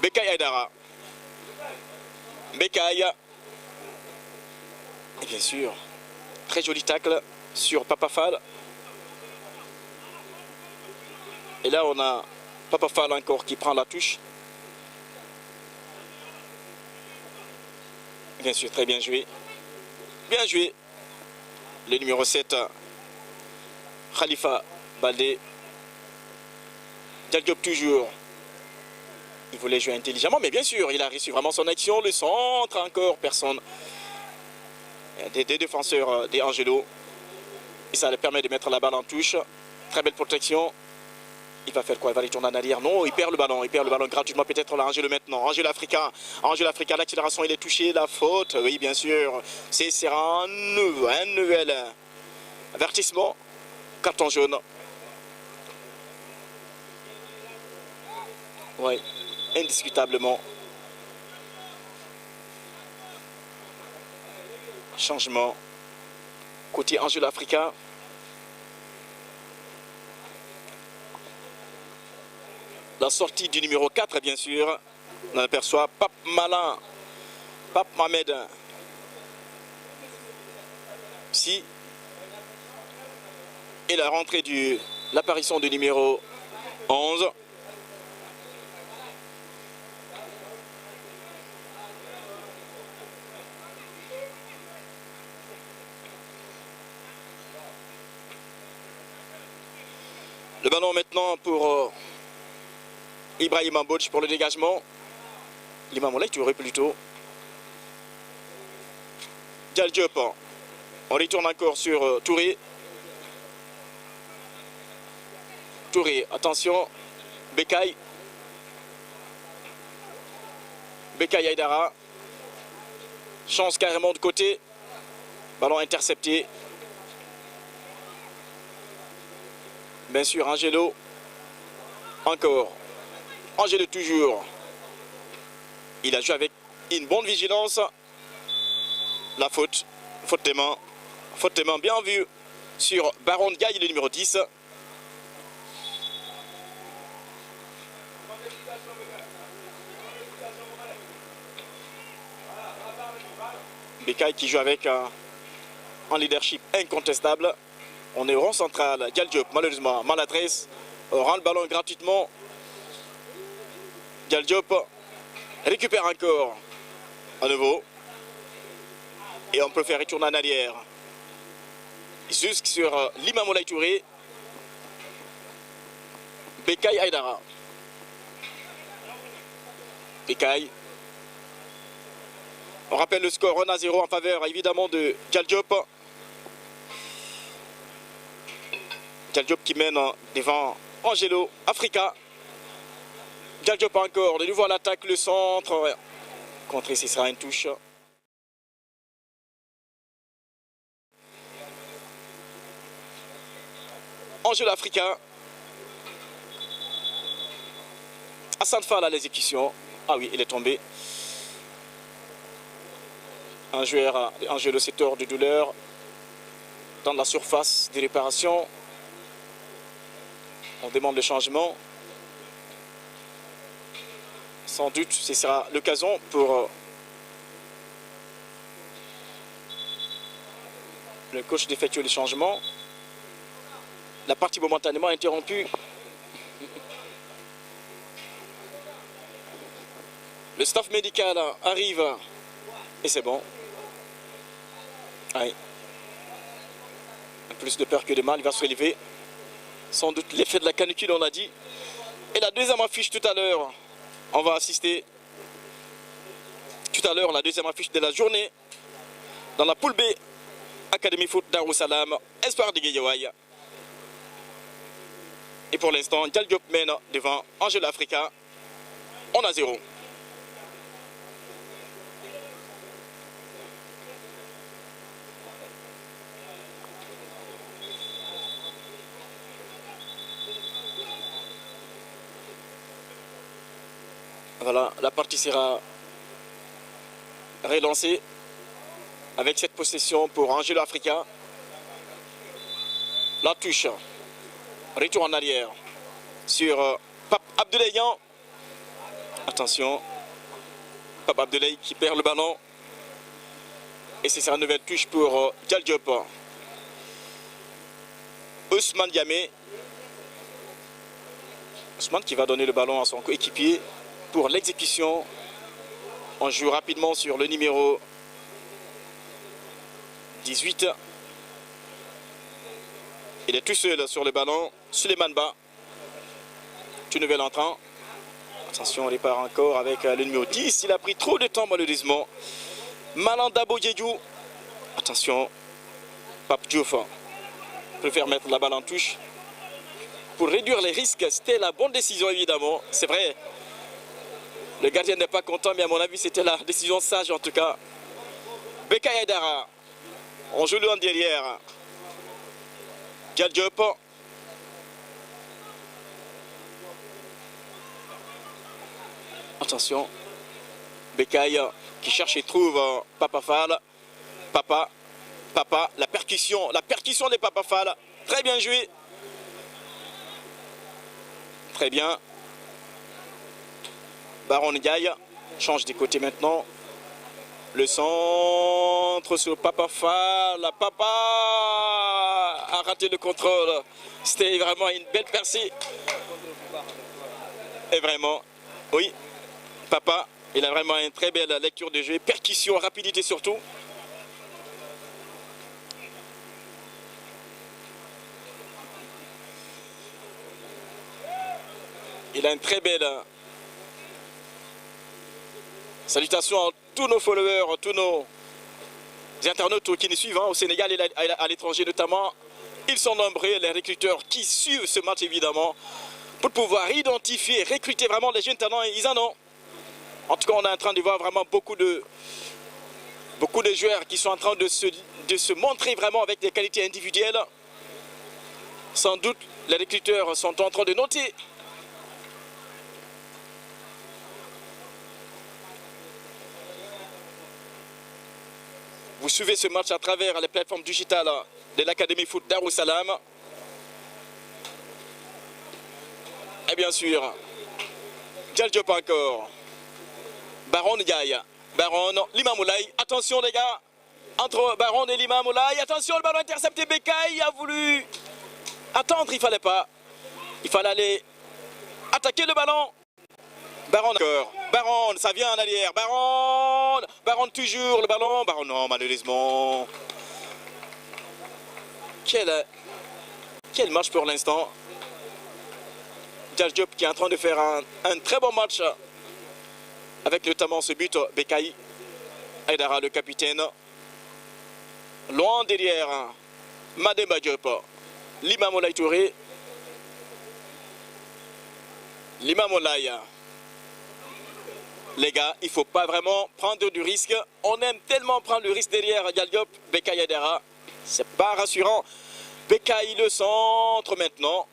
Becaye Aïdara. Becaye. Et bien sûr, très joli tacle sur Papa Fall. Et là, on a Papa Fall encore qui prend la touche. Bien sûr, très bien joué. Bien joué. Le numéro 7, Khalifa Baldé. Dial Diop toujours. Il voulait jouer intelligemment, mais bien sûr, il a reçu vraiment son action. Le centre, encore personne. Des défenseurs des Angelo. Et ça lui permet de mettre la balle en touche. Très belle protection. Il va faire quoi? Il va retourner en arrière. Non, il perd le ballon. Il perd le ballon gratuitement. Peut-être là, Angelo maintenant. Angelo Africain. Angelo Africain, l'accélération, il est touché. La faute, oui, bien sûr. C'est un nouvel avertissement. Carton jaune. Oui, indiscutablement. Changement. Côté Angelo Africain. La sortie du numéro 4, bien sûr. On aperçoit Pape Malin, Pape Mohamed. Si. Et la rentrée de l'apparition du numéro 11. Le ballon maintenant pour Ibrahim Mbodj pour le dégagement. Limamoulaye, tu aurais plutôt. Dial Diop. On retourne encore sur Touré. Touré, attention. Bekay. Bekay Aïdara. Chance carrément de côté. Ballon intercepté. Bien sûr, Angelo. Encore. Angelo toujours. Il a joué avec une bonne vigilance. La faute. Faute des mains. Faute des mains bien vue sur Baron Gaï, le numéro 10. Bekay qui joue avec un leadership incontestable. On est au rond central. Dial Diop, malheureusement, maladresse. On rend le ballon gratuitement. Dial Diop récupère encore à nouveau. Et on peut faire retourner en arrière. Jusque sur Limamoulaye Touré. Bekay Aïdara. Bekay. On rappelle le score 1-0 en faveur évidemment de Dial Diop. Dial Diop qui mène devant Angelo Africa. Dial Diop encore, de nouveau à l'attaque, le centre. Contré, ce sera une touche. Angelo Africa. Hassan Fall à l'exécution. Ah oui, il est tombé. Un joueur, Angelo s'est tort de douleur dans la surface de réparation. On demande le changement. Sans doute, ce sera l'occasion pour le coach d'effectuer le changement. La partie momentanément interrompue. Le staff médical arrive et c'est bon. Allez. Plus de peur que de mal, il va se relever. Sans doute l'effet de la canicule, on l'a dit. Et la deuxième affiche tout à l'heure, on va assister tout à l'heure la deuxième affiche de la journée dans la poule B, Académie Foot Darussalam, Espoir de Guédiawaye. Et pour l'instant, Dial Diop mène devant Angelo Africa. On a 0. Voilà, la partie sera relancée avec cette possession pour Angelo Africa. La touche. Retour en arrière sur Pape Abdoulaye. Attention. Pape Abdoulaye qui perd le ballon. Et c'est une nouvelle touche pour Dial Diop. Ousmane Diamé. Ousmane qui va donner le ballon à son coéquipier pour l'exécution. On joue rapidement sur le numéro 18. Il est tout seul sur le ballon. Suleiman Ba. Tout nouvel entrant. Attention, on répare encore avec le numéro 10. Il a pris trop de temps malheureusement. Malang Dabo Diédhiou. Attention. Pape Diouf préfère mettre la balle en touche. Pour réduire les risques, c'était la bonne décision évidemment. C'est vrai. Le gardien n'est pas content, mais à mon avis, c'était la décision sage en tout cas. Bekay Aïdara. On joue le en derrière. Dial Diop. Attention. Bekay qui cherche et trouve Papa Fall. Papa, la percussion des Papa Fall. Très bien joué. Très bien. Baron Ndiaye change de côté maintenant. Le centre sur Papa Fall. Papa a raté le contrôle. C'était vraiment une belle percée. Et vraiment, oui, Papa, il a vraiment une très belle lecture de jeu. Percussion, rapidité surtout. Il a une très belle... Salutations à tous nos followers, tous nos internautes qui nous suivent au Sénégal et à l'étranger notamment. Ils sont nombreux, les recruteurs qui suivent ce match évidemment, pour pouvoir identifier, recruter vraiment les jeunes talents. Ils en ont. En tout cas, on est en train de voir vraiment beaucoup de joueurs qui sont en train de se montrer vraiment avec des qualités individuelles. Sans doute, les recruteurs sont en train de noter. Vous suivez ce match à travers les plateformes digitales de l'Académie Foot Darussalam. Et bien sûr, Dial Diop encore. Baron Ndiaye. Baron, Limam Moulay. Attention les gars. Entre Baron et Limam Moulay. Attention, le ballon intercepté. Bekay a voulu attendre. Il ne fallait pas. Il fallait aller attaquer le ballon. Baron encore. Baron, ça vient en arrière. Baron toujours le ballon. Baron non, malheureusement. Quel match pour l'instant. Dial Diop qui est en train de faire un très bon match. Avec notamment ce but, Bekay Aïdara, le capitaine. Loin derrière, Mademba Diop. Limam Moulay Touré. Limam Moulay. Les gars, il ne faut pas vraiment prendre du risque. On aime tellement prendre le risque derrière Dial Diop, Bekay Aïdara. C'est pas rassurant. Bekay le centre maintenant.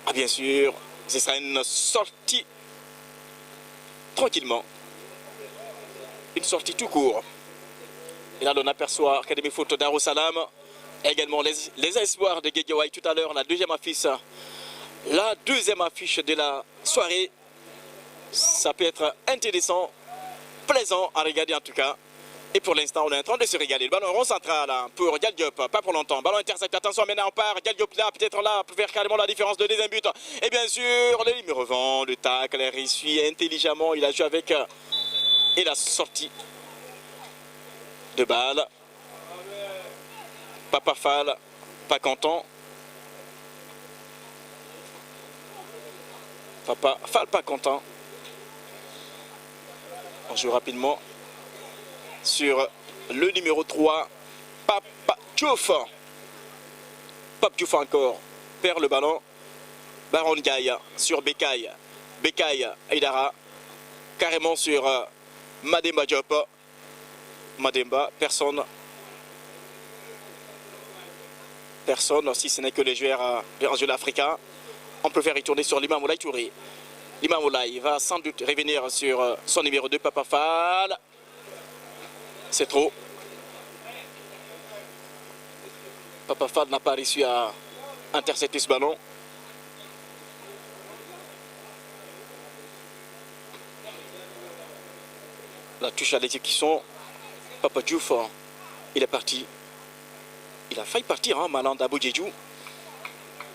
Ah bien sûr, ce sera une sortie tranquillement. Une sortie tout court. Et là, on aperçoit Académie Foot Darussalam. Également les espoirs de Guédiawaye tout à l'heure, la deuxième affiche de la soirée. Ça peut être intéressant, plaisant à regarder en tout cas. Et pour l'instant, on est en train de se régaler. Le ballon rond central pour Dial Diop, pas pour longtemps. Ballon intercepté, attention, maintenant on part. Dial Diop là, peut-être là, pour faire carrément la différence de deuxième but. Et bien sûr, le numéro 20, le tacle, il suit intelligemment. Il a joué avec et la sortie de balle. Papa Fall, pas content. Papa Fall, pas content. On joue rapidement sur le numéro 3, Pape Diouf. Pape Diouf encore perd le ballon. Baron Ndiaye sur Bekay. Bekay Aïdara carrément sur Mademba Diop. Mademba, personne, si ce n'est que les joueurs de Angela Africa. On peut faire y tourner sur Limam Moulay Touré. Limam Moulay va sans doute revenir sur son numéro 2, Papa Fall. C'est trop. Papa Fall n'a pas réussi à intercepter ce ballon. La touche à l'exécution. Papa Diouf, il est parti. Il a failli partir, Malang Dabo Diédhiou.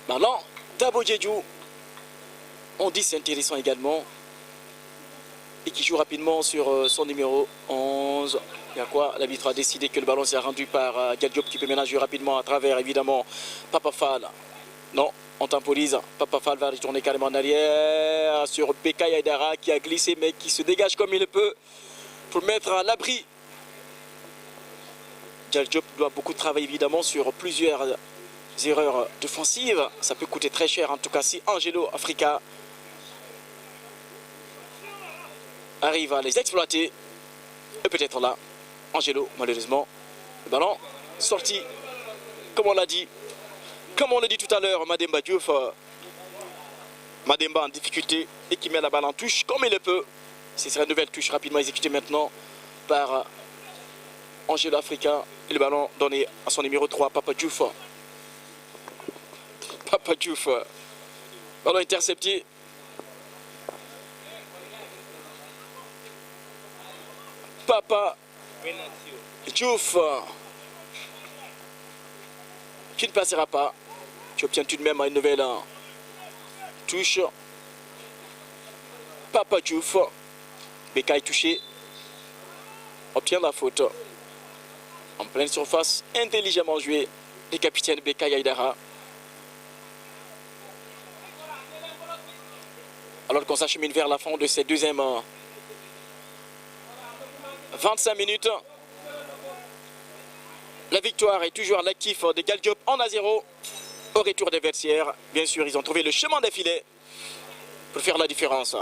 Malang Dabo Diédhiou. On dit c'est intéressant également. Et qui joue rapidement sur son numéro 11. Il y a quoi? L'arbitre a décidé que le ballon s'est rendu par Diop qui peut ménager rapidement à travers évidemment Papa Fall. Non, on temporise. Papa Fall va retourner carrément en arrière sur Bekay Aïdara qui a glissé mais qui se dégage comme il le peut pour mettre à l'abri. Diop doit beaucoup travailler évidemment sur plusieurs erreurs défensives. Ça peut coûter très cher en tout cas si Angelo Africa arrive à les exploiter. Et peut-être là, Angelo, malheureusement, le ballon sorti, comme on l'a dit. Comme on l'a dit tout à l'heure, Mademba Diouf, Mademba en difficulté et qui met la balle en touche comme il le peut. Ce sera une nouvelle touche rapidement exécutée maintenant par Angelo Africa. Et le ballon donné à son numéro 3, Papa Diouf. Papa Diouf, ballon intercepté. Papa Diouf qui ne passera pas, qui obtient tout de même une nouvelle touche. Papa Diouf, Bekay touché, obtient la faute. En pleine surface, intelligemment joué, le capitaine Bekay Aïdara. Alors qu'on s'achemine vers la fin de cette deuxième 25 minutes. La victoire est toujours à l'actif de Diop en à 0 au retour des vestiaires. Bien sûr, ils ont trouvé le chemin des filets pour faire la différence.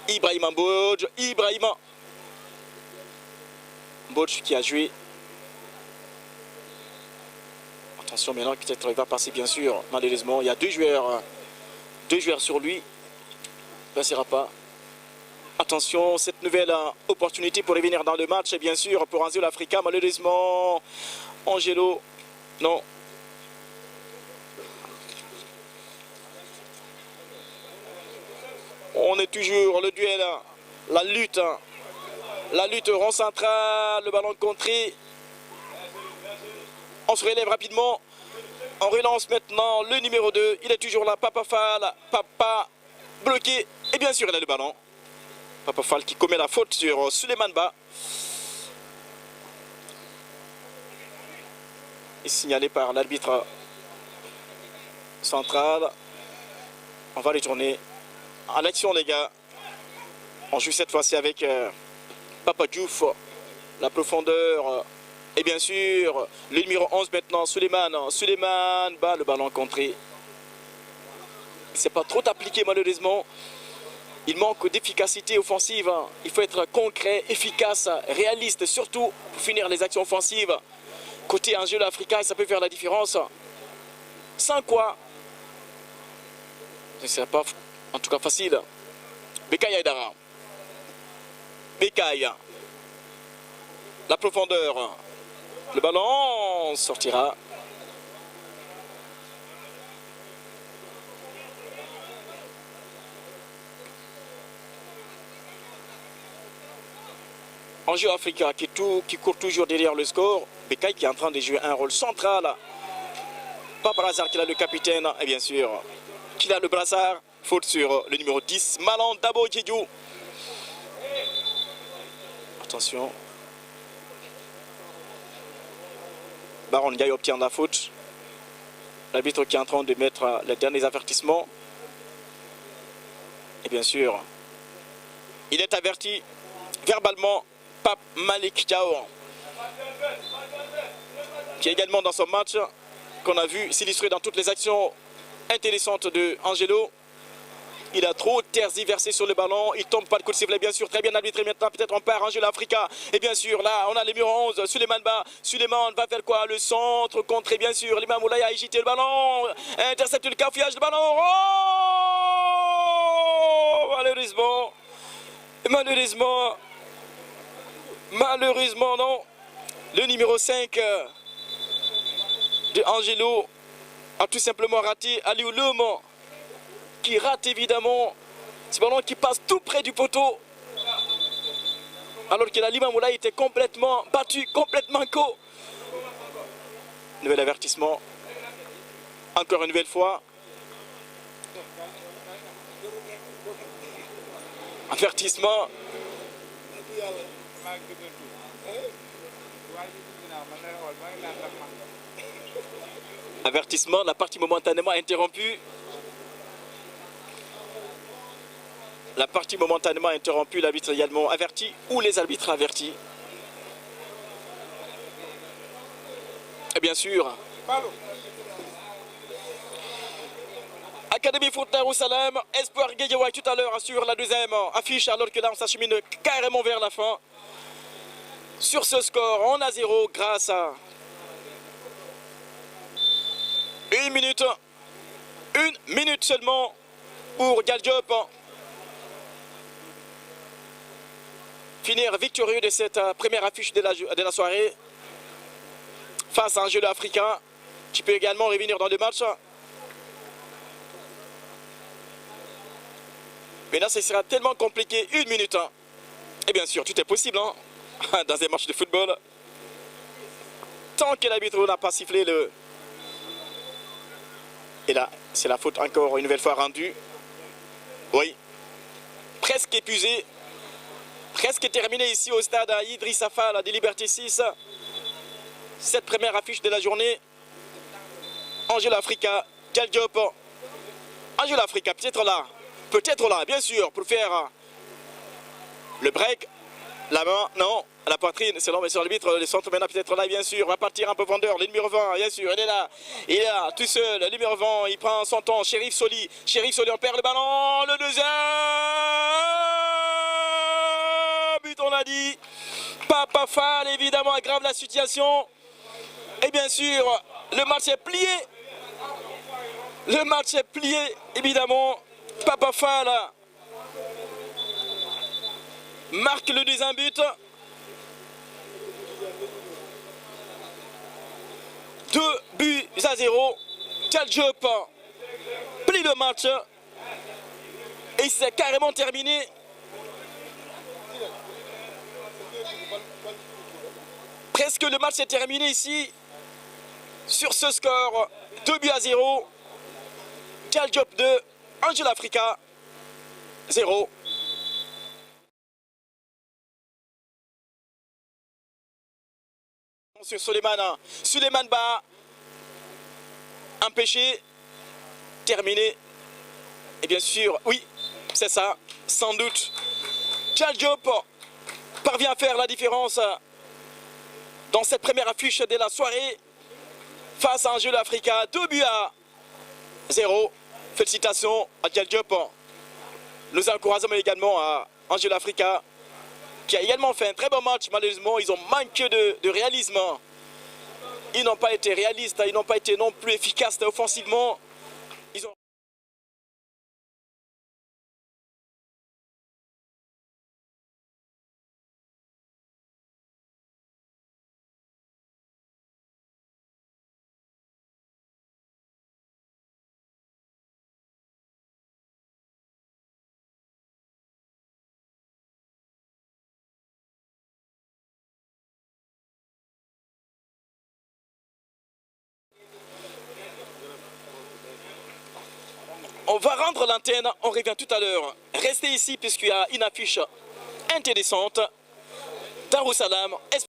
Ibrahima Mbodj, Ibrahima Mbodj qui a joué. Attention maintenant, peut-être il va passer bien sûr. Malheureusement, il y a deux joueurs sur lui. Il ne passera pas. Attention, cette nouvelle opportunité pour revenir dans le match, et bien sûr, pour Angelo Africa, malheureusement, Angelo, non. On est toujours le duel, la lutte au rond central, le ballon contré. On se relève rapidement, on relance maintenant le numéro 2, il est toujours là, Papa Fall, Papa bloqué, et bien sûr, il a le ballon. Papa Fall qui commet la faute sur Suleiman Ba. Et signalé par l'arbitre central. On va retourner à l'action les gars. On joue cette fois-ci avec Papa Diouf. La profondeur. Et bien sûr, le numéro 11 maintenant, Suleiman Ba, le ballon contré. C'est pas trop appliqué malheureusement. Il manque d'efficacité offensive. Il faut être concret, efficace, réaliste, surtout pour finir les actions offensives. Côté Angelo Africa, ça peut faire la différence. Sans quoi, ce ne sera pas en tout cas facile. Bekay Aïdara. Bekay. La profondeur. Le ballon sortira. Angelo Africa qui court toujours derrière le score. Bekay qui est en train de jouer un rôle central. Pas par hasard qu'il a le capitaine. Et bien sûr, qu'il a le brassard. Faute sur le numéro 10. Malan Dabo Djedjou. Attention. Baron Ndiaye obtient la faute. L'arbitre qui est en train de mettre les derniers avertissements. Et bien sûr, il est averti verbalement. Pape Malick Diao, qui est également dans son match, qu'on a vu s'illustrer dans toutes les actions intéressantes de Angelo. Il a trop tergiversé sur le ballon, il tombe pas de coup de sifflet bien sûr, très bien arbitré maintenant, peut-être on part Angelo Africa. Et bien sûr là on a le numéro 11, Suleiman Ba, Suleiman va faire quoi? Le centre, contré bien sûr, l'imam Moulaya a agité le ballon, intercepte le cafouillage de ballon. Oh, malheureusement non, le numéro 5 de Angelo a tout simplement raté. Aliou Loum qui rate évidemment ce ballon qui passe tout près du poteau, alors que la Lima Moulay était complètement battu, complètement co. Nouvel avertissement, encore une nouvelle fois. Avertissement. Avertissement, la partie momentanément interrompue. La partie momentanément interrompue, l'arbitre également averti ou les arbitres avertis. Et bien sûr, Académie Foot Darussalam, Espoir Guédiawaye tout à l'heure sur la deuxième affiche, alors que là on s'achemine carrément vers la fin. Sur ce score, on a 0 grâce à une minute seulement pour Galdiop. Finir victorieux de cette première affiche de la soirée face à un jeu africain qui peut également revenir dans le match. Mais là, ce sera tellement compliqué, une minute. Et bien sûr, tout est possible dans un match de football. Tant que l'arbitre n'a pas sifflé le... Et là, c'est la faute encore une nouvelle fois rendue. Oui, presque épuisé. Presque terminé ici au stade à Idrissa Fall de Liberté 6. Cette première affiche de la journée. Angel Africa, Galdiop. Angel Africa, peut-être là, bien sûr, pour faire le break. La main, non, la poitrine, c'est l'homme sur l'arbitre, le centre maintenant peut-être là, bien sûr, va partir un peu vendeur, le numéro 20, bien sûr, il est là, tout seul, le numéro 20, il prend son temps, Chérif Soli, on perd le ballon, le deuxième but, on a dit, Papa Fall, évidemment, aggrave la situation, et bien sûr, le match est plié, évidemment, Papa Fall marque le deuxième but. 2-0. Galdiop plie le match. Et c'est carrément terminé. Presque le match est terminé ici. Sur ce score, 2-0. Galdiop 2, Angel Africa 0. Sur Suleiman Ba, empêché, terminé. Et bien sûr, oui, c'est ça, sans doute. Galdiop parvient à faire la différence dans cette première affiche de la soirée face à Angel Africa, 2-0. Félicitations à Galdiop. Nous encourageons également à Angel Africa, qui a également fait un très bon match. Malheureusement, ils ont manqué de réalisme. Ils n'ont pas été réalistes, ils n'ont pas été non plus efficaces offensivement. On va rendre l'antenne, on revient tout à l'heure. Restez ici puisqu'il y a une affiche intéressante. Darussalam.